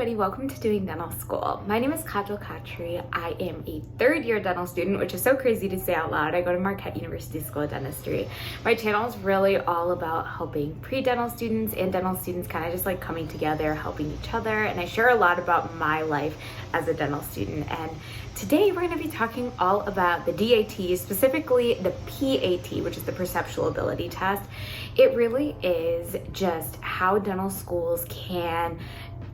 everybody, welcome to Doing Dental School. My name is Kajal Khatri. I am a third-year dental student, which is so crazy to say out loud. I go to Marquette University School of Dentistry. My channel is really all about helping pre-dental students and dental students kind of just like coming together, helping each other, and I share a lot about my life as a dental student. And today we're going to be talking all about the DAT, specifically the PAT, which is the perceptual ability test. It really is just how dental schools can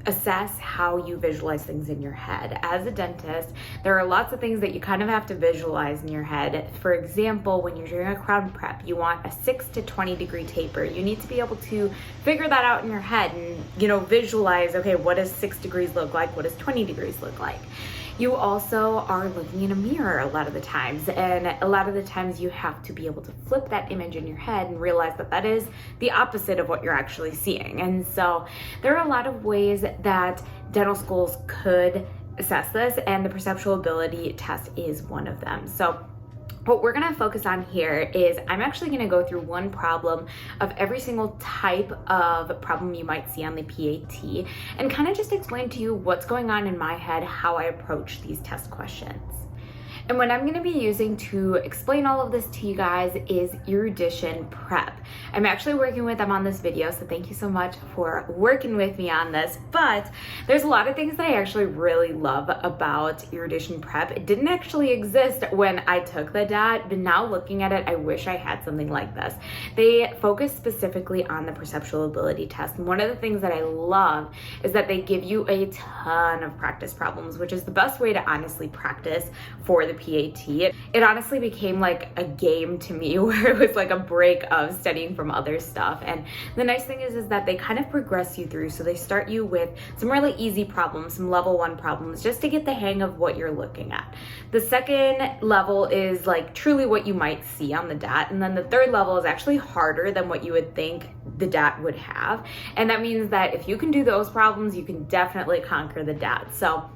assess how you visualize things in your head. As a dentist, there are lots of things that you kind of have to visualize in your head. For example, when you're doing a crown prep, you want a 6 to 20 degree taper. You need to be able to figure that out in your head and, visualize, okay, what does 6 degrees look like? What does 20 degrees look like? You also are looking in a mirror a lot of the times, and a lot of the times you have to be able to flip that image in your head and realize that that is the opposite of what you're actually seeing. And so there are a lot of ways that dental schools could assess this, and the perceptual ability test is one of them. So what we're gonna focus on here is I'm actually gonna go through one problem of every single type of problem you might see on the PAT and kind of just explain to you what's going on in my head, how I approach these test questions. And what I'm going to be using to explain all of this to you guys is Erudition Prep. I'm actually working with them on this video, so thank you so much for working with me on this. But there's a lot of things that I actually really love about Erudition Prep. It didn't actually exist when I took the DAT, but now looking at it, I wish I had something like this. They focus specifically on the perceptual ability test. And one of the things that I love is that they give you a ton of practice problems, which is the best way to honestly practice for the PAT. It honestly became like a game to me where it was like a break of studying from other stuff. And the nice thing is that they kind of progress you through. So they start you with some really easy problems, some level 1 problems, just to get the hang of what you're looking at. The second level is like truly what you might see on the DAT. And then the third level is actually harder than what you would think the DAT would have. And that means that if you can do those problems, you can definitely conquer the DAT. So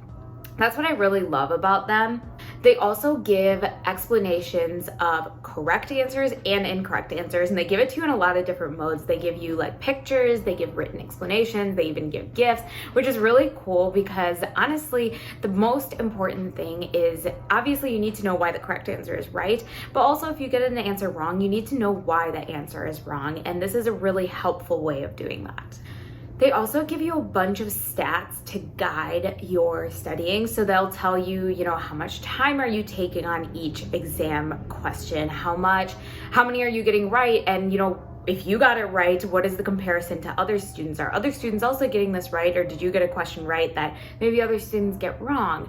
that's what I really love about them. They also give explanations of correct answers and incorrect answers, and they give it to you in a lot of different modes. They give you like pictures, they give written explanations, they even give GIFs, which is really cool because honestly, the most important thing is obviously you need to know why the correct answer is right, but also if you get an answer wrong, you need to know why the answer is wrong, and this is a really helpful way of doing that. They also give you a bunch of stats to guide your studying. So they'll tell you, how much time are you taking on each exam question? How many are you getting right? And, if you got it right, what is the comparison to other students? Are other students also getting this right? Or did you get a question right that maybe other students get wrong?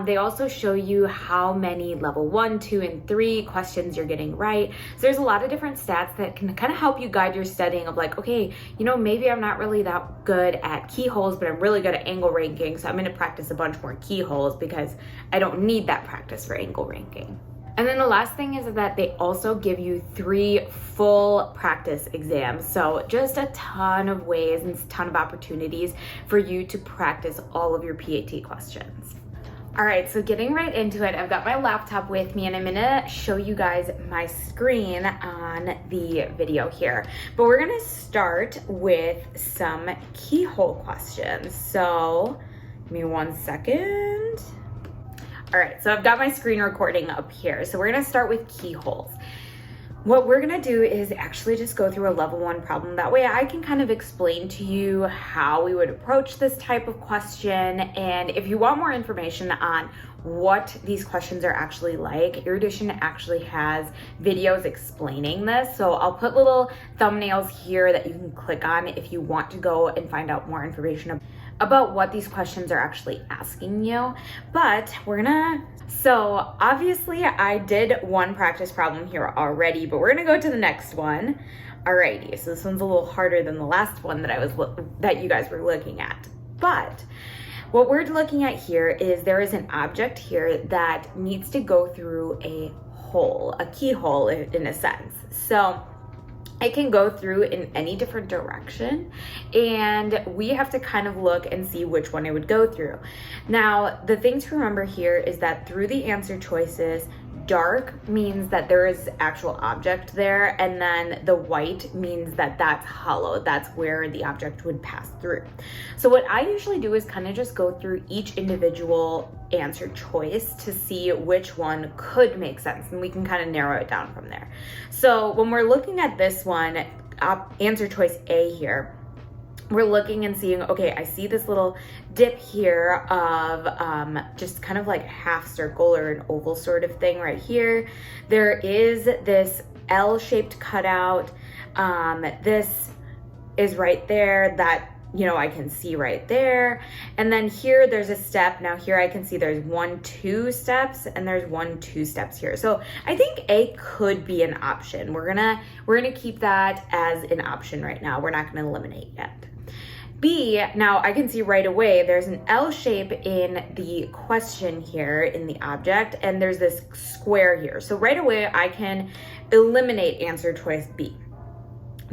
They also show you how many level 1, 2, and 3 questions you're getting right. So there's a lot of different stats that can kind of help you guide your studying of like, okay, maybe I'm not really that good at keyholes, but I'm really good at angle ranking. So I'm going to practice a bunch more keyholes because I don't need that practice for angle ranking. And then the last thing is that they also give you 3 full practice exams. So just a ton of ways and a ton of opportunities for you to practice all of your PAT questions. All right, so getting right into it, I've got my laptop with me and I'm gonna show you guys my screen on the video here. But we're gonna start with some keyhole questions. So give me 1 second. All right, so I've got my screen recording up here. So we're gonna start with keyholes. What we're gonna do is actually just go through a level 1 problem. That way I can kind of explain to you how we would approach this type of question. And if you want more information on what these questions are actually like, Erudition actually has videos explaining this. So I'll put little thumbnails here that you can click on if you want to go and find out more information about what these questions are actually asking you. But so obviously I did one practice problem here already, but we're gonna go to the next one. Alrighty, so this one's a little harder than the last one that you guys were looking at. But what we're looking at here is there is an object here that needs to go through a hole, a keyhole in a sense. So it can go through in any different direction, and we have to kind of look and see which one it would go through. Now, the thing to remember here is that through the answer choices, dark means that there is actual object there, and then the white means that that's hollow. That's where the object would pass through. So what I usually do is kind of just go through each individual answer choice to see which one could make sense, and we can kind of narrow it down from there. So when we're looking at this one, answer choice A here, we're looking and seeing, okay, I see this little dip here of just kind of like half circle or an oval sort of thing right here. There is this L-shaped cutout. This is right there that, you know, I can see right there. And then here there's a step. Now here I can see there's 1, 2 steps, and there's 1, 2 steps here. So I think A could be an option. We're gonna keep that as an option right now. We're not gonna eliminate yet. B, now I can see right away there's an L shape in the question here in the object, and there's this square here. So right away I can eliminate answer choice B.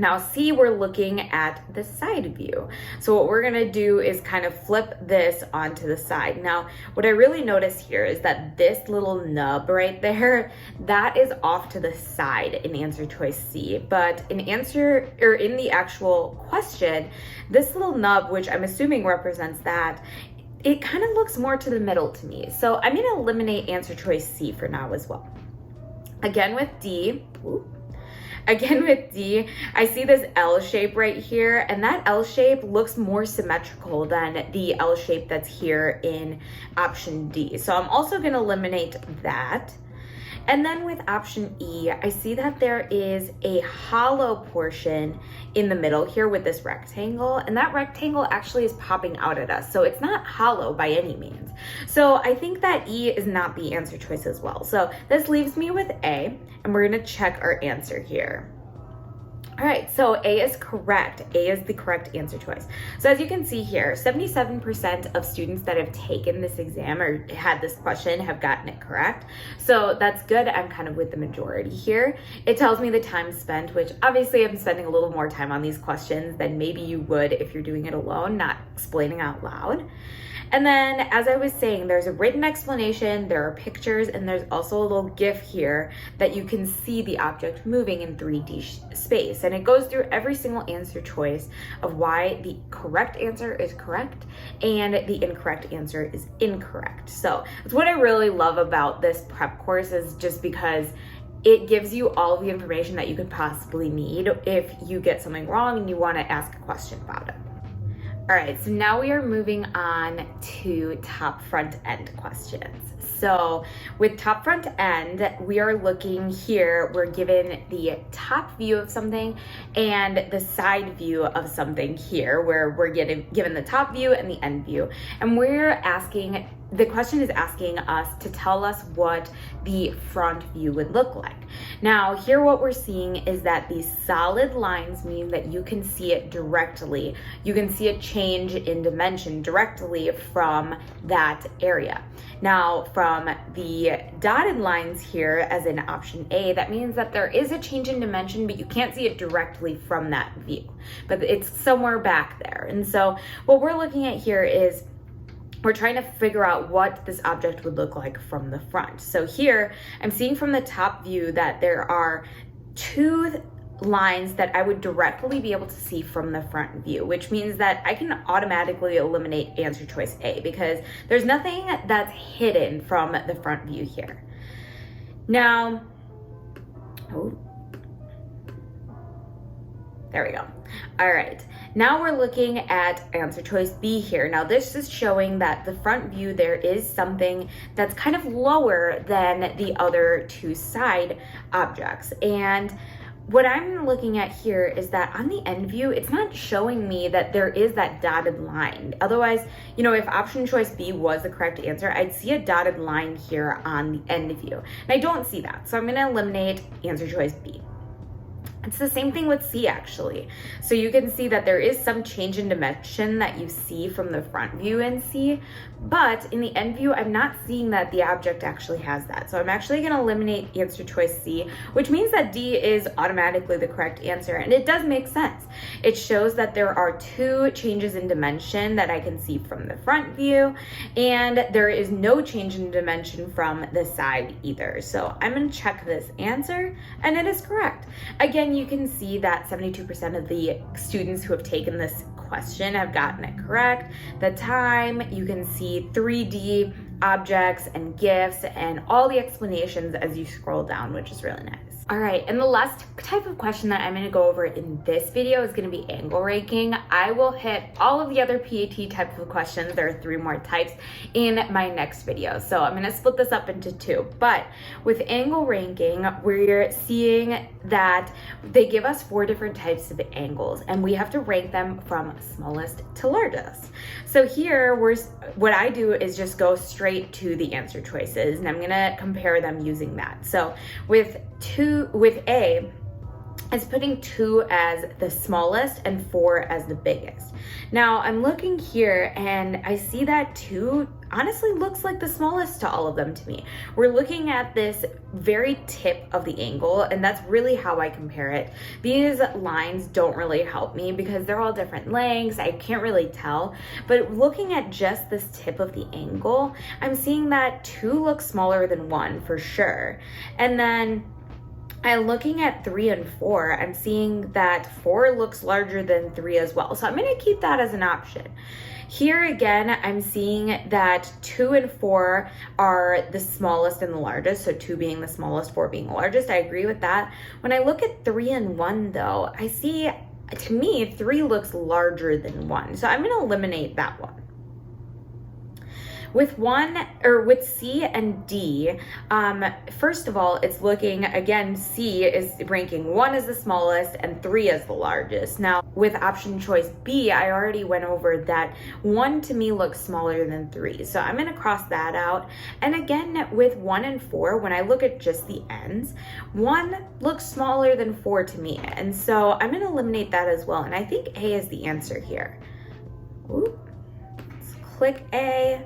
Now C, we're looking at the side view. So what we're gonna do is kind of flip this onto the side. Now, what I really notice here is that this little nub right there, that is off to the side in answer choice C. But in the actual question, this little nub, which I'm assuming represents that, it kind of looks more to the middle to me. So I'm gonna eliminate answer choice C for now as well. Again with D, I see this L shape right here, and that L shape looks more symmetrical than the L shape that's here in option D. So I'm also gonna eliminate that. And then with option E, I see that there is a hollow portion in the middle here with this rectangle, and that rectangle actually is popping out at us. So it's not hollow by any means. So I think that E is not the answer choice as well. So this leaves me with A, and we're gonna check our answer here. All right, so A is correct. A is the correct answer choice. So as you can see here, 77% of students that have taken this exam or had this question have gotten it correct. So that's good. I'm kind of with the majority here. It tells me the time spent, which obviously I'm spending a little more time on these questions than maybe you would if you're doing it alone, not explaining out loud. And then, as I was saying, there's a written explanation, there are pictures, and there's also a little GIF here that you can see the object moving in 3D space. And it goes through every single answer choice of why the correct answer is correct and the incorrect answer is incorrect. So that's what I really love about this prep course, is just because it gives you all of the information that you could possibly need if you get something wrong and you want to ask a question about it. All right, so now we are moving on to top front end questions. So with top front end, we are looking here, we're given the top view of something and the side view of something here, where we're given the top view and the end view. And the question is asking us to tell us what the front view would look like. Now, here what we're seeing is that these solid lines mean that you can see it directly. You can see a change in dimension directly from that area. Now, from the dotted lines here, as in option A, that means that there is a change in dimension, but you can't see it directly from that view, but it's somewhere back there. And so what we're looking at here is we're trying to figure out what this object would look like from the front. So here I'm seeing from the top view that there are 2 lines that I would directly be able to see from the front view, which means that I can automatically eliminate answer choice A because there's nothing that's hidden from the front view here. Now, there we go. All right, now we're looking at answer choice B here. Now this is showing that the front view, there is something that's kind of lower than the other 2 side objects. And what I'm looking at here is that on the end view, it's not showing me that there is that dotted line. Otherwise, you know, if option choice B was the correct answer, I'd see a dotted line here on the end view. And I don't see that. So I'm gonna eliminate answer choice B. It's the same thing with C actually. So you can see that there is some change in dimension that you see from the front view in C, but in the end view, I'm not seeing that the object actually has that. So I'm actually gonna eliminate answer choice C, which means that D is automatically the correct answer. And it does make sense. It shows that there are two changes in dimension that I can see from the front view, and there is no change in dimension from the side either. So I'm gonna check this answer, and it is correct. Again, you can see that 72% of the students who have taken this question have gotten it correct. The time, you can see 3D objects and GIFs and all the explanations as you scroll down, which is really nice. All right, and the last type of question that I'm gonna go over in this video is gonna be angle ranking. I will hit all of the other PAT types of questions, there are 3 more types, in my next video. So I'm gonna split this up into 2. But with angle ranking, we're seeing that they give us 4 different types of angles, and we have to rank them from smallest to largest. So here, what I do is just go straight to the answer choices, and I'm gonna compare them using that. So with A, it's putting 2 as the smallest and 4 as the biggest. Now I'm looking here and I see that 2 honestly looks like the smallest to all of them to me. We're looking at this very tip of the angle, and that's really how I compare it. These lines don't really help me because they're all different lengths. I can't really tell, but looking at just this tip of the angle, I'm seeing that 2 looks smaller than 1 for sure. And then I'm looking at 3 and 4, I'm seeing that 4 looks larger than 3 as well. So I'm gonna keep that as an option. Here again, I'm seeing that 2 and 4 are the smallest and the largest. So 2 being the smallest, 4 being the largest. I agree with that. When I look at 3 and 1 though, I see, to me, 3 looks larger than 1. So I'm gonna eliminate that one. With C and D, first of all, it's looking, again, C is ranking 1 as the smallest and 3 as the largest. Now, with option choice B, I already went over that 1 to me looks smaller than 3. So I'm gonna cross that out. And again, with 1 and 4, when I look at just the ends, 1 looks smaller than 4 to me. And so I'm gonna eliminate that as well. And I think A is the answer here. Ooh. Let's click A.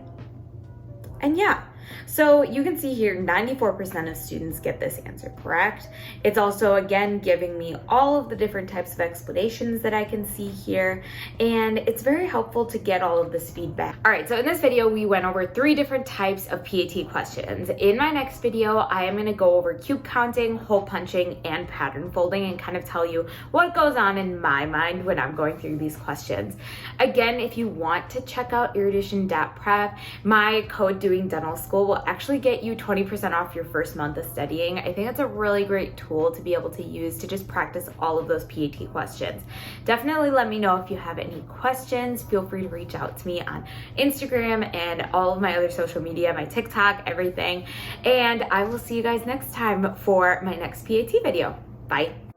And yeah, so you can see here 94% of students get this answer correct. It's also, again, giving me all of the different types of explanations that I can see here, and it's very helpful to get all of this feedback. All right, so in this video, we went over 3 different types of PAT questions. In my next video, I am gonna go over cube counting, hole punching, and pattern folding, and kind of tell you what goes on in my mind when I'm going through these questions. Again, if you want to check out Erudition PAT Prep, my code Doing Dental School will actually get you 20% off your first month of studying. I think that's a really great tool to be able to use to just practice all of those PAT questions. Definitely let me know if you have any questions. Feel free to reach out to me on Instagram and all of my other social media, my TikTok, everything. And I will see you guys next time for my next PAT video. Bye.